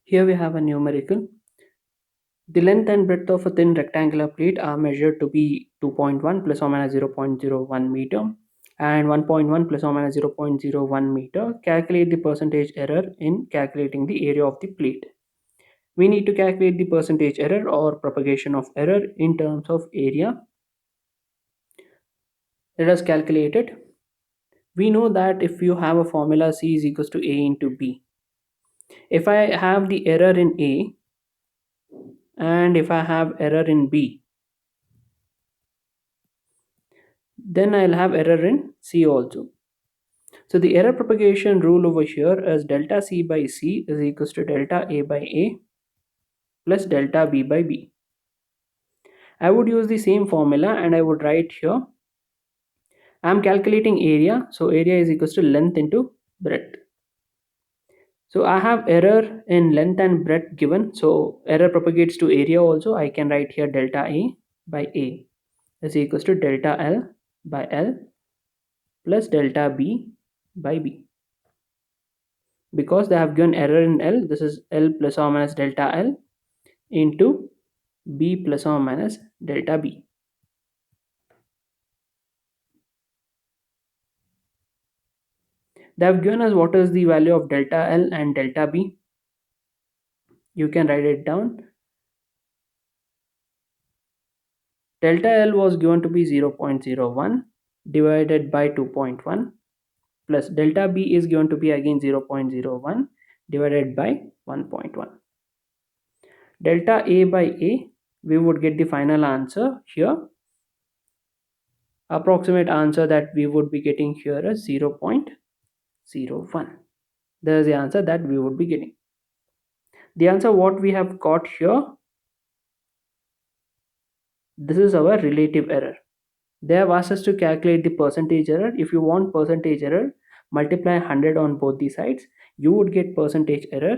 Here we have a numerical. The length and breadth of a thin rectangular plate are measured to be 2.1 plus or minus 0.01 meter and 1.1 plus or minus 0.01 meter. Calculate the percentage error in calculating the area of the plate. We need to calculate the percentage error or propagation of error in terms of area. Let us calculate it. We know that if you have a formula, C is equals to A into B. If I have the error in A and if I have error in B, then I'll have error in C also. So the error propagation rule over here is delta C by C is equals to delta A by A plus delta B by B. I would use the same formula and I would write here, I'm calculating area, so area is equals to length into breadth. So I have error in length and breadth given, so error propagates to area also. I can write here delta A by A is equals to delta L by L plus delta B by B. Because they have given error in L, this is L plus or minus delta L into B plus or minus delta B. They have given us what is the value of delta L and delta B. You can write it down. Delta L was given to be 0.01 divided by 2.1 plus delta B is given to be again 0.01 divided by 1.1. Delta A by A, we would get the final answer here. Approximate answer that we would be getting here is 0.01. There is the answer that we would be getting. The answer what we have got here, this is our relative error. They have asked us to calculate the percentage error. If you want percentage error, multiply 100 on both the sides. You would get percentage error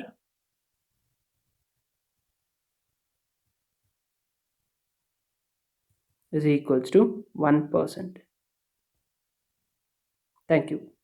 is equals to 1%. Thank you.